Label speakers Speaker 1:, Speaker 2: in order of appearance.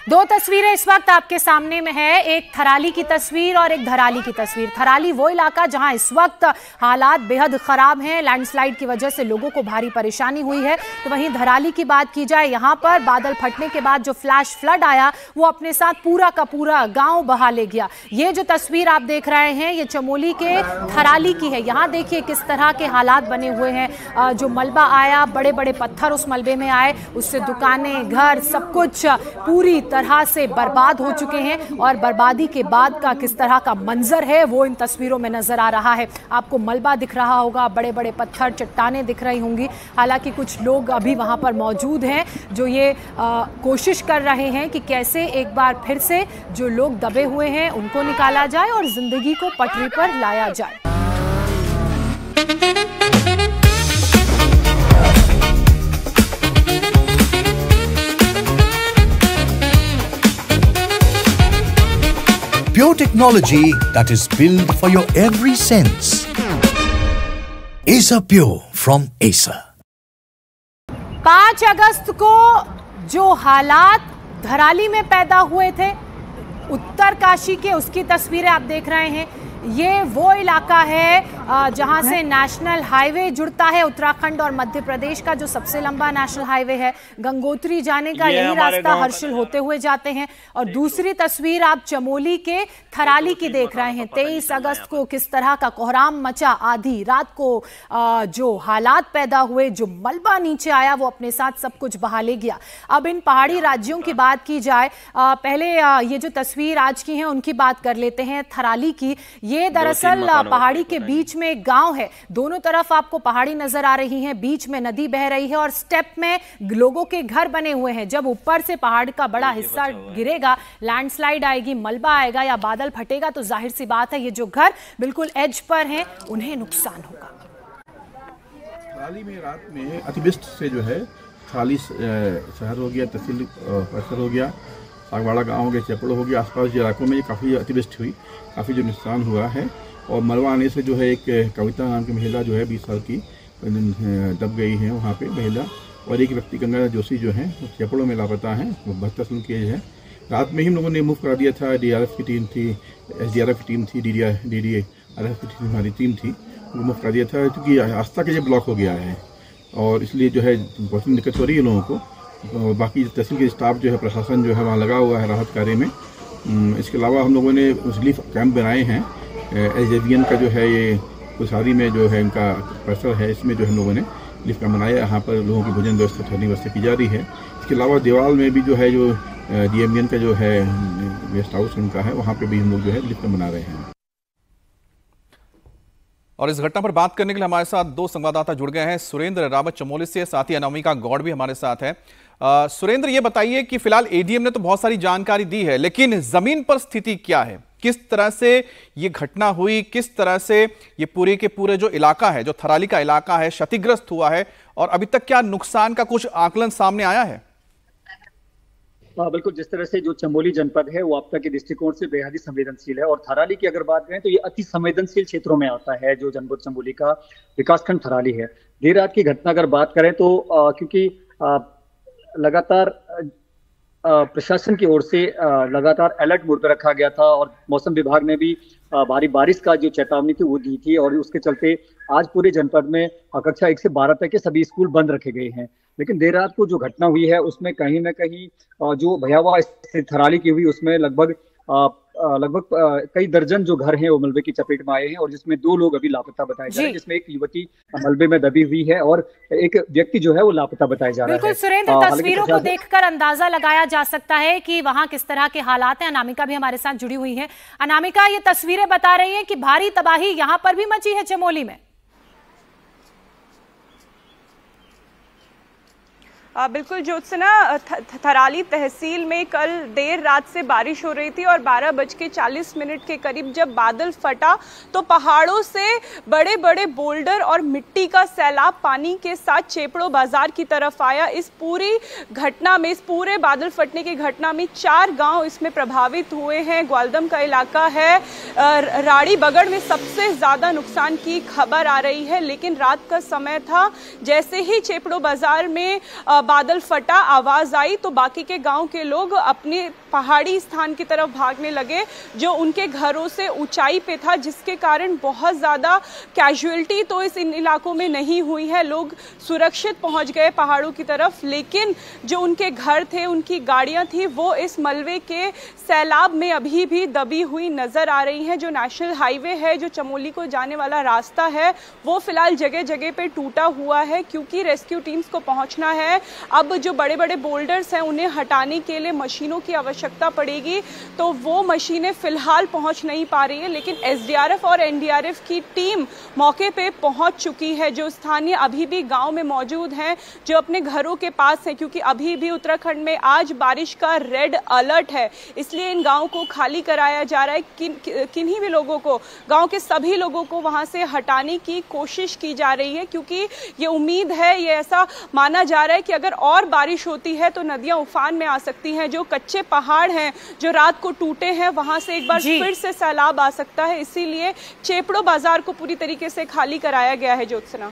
Speaker 1: दो तस्वीरें इस वक्त आपके सामने में है, एक थराली की तस्वीर और एक धराली की तस्वीर। थराली वो इलाका जहां इस वक्त हालात बेहद खराब हैं, लैंडस्लाइड की वजह से लोगों को भारी परेशानी हुई है। तो वहीं धराली की बात की जाए, यहां पर बादल फटने के बाद जो फ्लैश फ्लड आया वो अपने साथ पूरा का पूरा गांव बहा ले गया। ये जो तस्वीर आप देख रहे हैं ये चमोली के थराली की है। यहाँ देखिए किस तरह के हालात बने हुए हैं। जो मलबा आया, बड़े बड़े पत्थर उस मलबे में आए, उससे दुकानें, घर, सब कुछ पूरी तरह से बर्बाद हो चुके हैं। और बर्बादी के बाद का किस तरह का मंजर है वो इन तस्वीरों में नजर आ रहा है। आपको मलबा दिख रहा होगा, बड़े बड़े पत्थर, चट्टानें दिख रही होंगी। हालांकि कुछ लोग अभी वहां पर मौजूद हैं जो ये कोशिश कर रहे हैं कि कैसे एक बार फिर से जो लोग दबे हुए हैं उनको निकाला जाए और जिंदगी को पटरी पर लाया जाए।
Speaker 2: Pure technology that is built for your every sense. Acer Pure from Acer.
Speaker 1: 5 अगस्त को जो हालात धराली में पैदा हुए थे उत्तरकाशी के, उसकी तस्वीरें आप देख रहे हैं। ये वो इलाका है जहां से नेशनल हाईवे जुड़ता है। उत्तराखंड और मध्य प्रदेश का जो सबसे लंबा नेशनल हाईवे है, गंगोत्री जाने का यही रास्ता हर्षिल होते हुए जाते हैं। और दूसरी तस्वीर आप चमोली के थराली की देख रहे हैं। 23 अगस्त को किस तरह का कोहराम मचा, आधी रात को जो हालात पैदा हुए, जो मलबा नीचे आया वो अपने साथ सब कुछ बहा ले गया। अब इन पहाड़ी राज्यों की बात की जाए, पहले ये जो तस्वीर आज की है उनकी बात कर लेते हैं, थराली की। ये दरअसल पहाड़ी के बीच में एक गांव है, दोनों तरफ आपको पहाड़ी नजर आ रही हैं, बीच में नदी बह रही है और स्टेप में लोगों के घर बने हुए हैं। जब ऊपर से पहाड़ का बड़ा हिस्सा गिरेगा, लैंडस्लाइड आएगी, मलबा आएगा या बादल फटेगा तो जाहिर सी बात है ये जो घर बिल्कुल एज पर हैं उन्हें नुकसान होगा।
Speaker 3: थराली में रात में अतिवृष्टि से जो है थराली शहर हो गया, तहसील परिसर हो गया, सागवाड़ा गाँव हो गया, चेपड़ो हो गया, आसपास के इलाकों में काफ़ी अतिवृष्टि हुई, काफ़ी जो नुकसान हुआ है। और मलबा आने से जो है एक कविता नाम की महिला जो है 20 साल की दब गई है वहाँ पे महिला, और एक व्यक्ति गंगा जोशी जो है चेपड़ों में लापता है, 72 साल की एज है। रात में ही हम लोगों ने मूव करा दिया था, DRF की टीम थी, SDRF की टीम थी, DDRF की टीम, हमारी टीम थी, उनको मूव करा दिया था क्योंकि रास्ता के ब्लॉक हो गया है और इसलिए जो है बहुत दिक्कत हो रही है लोगों को। और बाकी तहसील के स्टाफ जो है, प्रशासन जो है वहाँ लगा हुआ है राहत कार्य में। इसके अलावा हम लोगों ने रिलीफ कैंप बनाए हैं। SJVN का जो है ये कुसारी में जो है इनका परिसर है, इसमें जो है हम लोगों ने रिलीफ कैंप बनाया, यहाँ पर लोगों की भोजन व्यवस्था, ठहरने व्यवस्था की जा रही है। इसके अलावा देवाल में भी जो है जो DMN का जो है गेस्ट हाउस उनका है, वहाँ पर भी हम लोग जो है रिलीफ कैंप बना रहे हैं।
Speaker 4: और इस घटना पर बात करने के लिए हमारे साथ 2 संवाददाता जुड़ गए हैं। सुरेंद्र रावत चमोली से, साथ ही अनामिका गौड़ भी हमारे साथ है। सुरेंद्र, ये बताइए कि फिलहाल ADM ने तो बहुत सारी जानकारी दी है, लेकिन जमीन पर स्थिति क्या है? किस तरह से ये घटना हुई, किस तरह से ये पूरे के पूरे जो इलाका है, जो थराली का इलाका है, क्षतिग्रस्त हुआ है और अभी तक क्या नुकसान का कुछ आकलन सामने आया है?
Speaker 5: बिल्कुल, जिस तरह से जो चमोली जनपद है वो आपदा के दृष्टिकोण से बेहद ही संवेदनशील है और थराली की अगर बात करें तो ये अति संवेदनशील क्षेत्रों में आता है। जो जनपद चमोली का विकासखंड थराली है, देर रात की घटना अगर बात करें तो क्योंकि लगातार प्रशासन की ओर से लगातार अलर्ट मोड पर रखा गया था और मौसम विभाग ने भी भारी बारिश का जो चेतावनी थी वो दी थी और उसके चलते आज पूरे जनपद में कक्षा 1 से 12 तक के सभी स्कूल बंद रखे गए हैं। लेकिन देर रात को जो घटना हुई है उसमें कहीं ना कहीं जो भयावह थराली की हुई उसमें लगभग कई दर्जन जो घर हैं वो मलबे की चपेट में आए हैं और जिसमें 2 लोग अभी लापता बताए जा रहे हैं, जिसमें एक युवती मलबे में दबी हुई है और एक व्यक्ति जो है वो लापता बताया जा रहा है।
Speaker 1: बिल्कुल सुरेंद्र, तस्वीरों को देखकर अंदाजा लगाया जा सकता है कि वहां किस तरह के हालात हैं। अनामिका भी हमारे साथ जुड़ी हुई है। अनामिका, ये तस्वीरें बता रही हैं कि भारी तबाही यहाँ पर भी मची है चमोली में।
Speaker 6: बिल्कुल ज्योत्सना, थराली तहसील में कल देर रात से बारिश हो रही थी और 12:40 के करीब जब बादल फटा तो पहाड़ों से बड़े बड़े बोल्डर और मिट्टी का सैलाब पानी के साथ चेपड़ो बाजार की तरफ आया। इस पूरी घटना में, इस पूरे बादल फटने की घटना में 4 गांव इसमें प्रभावित हुए हैं। ग्वालदम का इलाका है, राड़ी बगड़ में सबसे ज्यादा नुकसान की खबर आ रही है। लेकिन रात का समय था, जैसे ही चेपड़ो बाजार में बादल फटा, आवाज आई तो बाकी के गांव के लोग अपने पहाड़ी स्थान की तरफ भागने लगे जो उनके घरों से ऊंचाई पे था, जिसके कारण बहुत ज्यादा कैजुअलिटी तो इन इलाकों में नहीं हुई है। लोग सुरक्षित पहुंच गए पहाड़ों की तरफ, लेकिन जो उनके घर थे, उनकी गाड़ियां थी, वो इस मलबे के सैलाब में अभी भी दबी हुई नजर आ रही हैं। जो नेशनल हाईवे है, जो चमोली को जाने वाला रास्ता है, वो फिलहाल जगह जगह पे टूटा हुआ है क्योंकि रेस्क्यू टीम्स को पहुंचना है। अब जो बड़े बड़े बोल्डर्स हैं उन्हें हटाने के लिए मशीनों की आवश्यकता पड़ेगी, तो वो मशीनें फिलहाल पहुंच नहीं पा रही है, लेकिन एसडीआरएफ और एनडीआरएफ की टीम मौके पे पहुंच चुकी है। जो स्थानीय अभी भी गांव में मौजूद हैं, जो अपने घरों के पास हैं, क्योंकि अभी भी उत्तराखंड में आज बारिश का रेड अलर्ट है, इसलिए इन गांवों को खाली कराया जा रहा है। किन्हीं भी लोगों को, गांव के सभी लोगों को वहां से हटाने की कोशिश की जा रही है, क्योंकि ये उम्मीद है, ये ऐसा माना जा रहा है कि अगर और बारिश होती है तो नदियां उफान में आ सकती हैं। जो कच्चे पहाड़ हैं जो रात को टूटे हैं, वहां से एक बार फिर से सैलाब आ सकता है, इसीलिए चेपड़ो बाजार को पूरी तरीके से खाली कराया गया है। ज्योत्सना।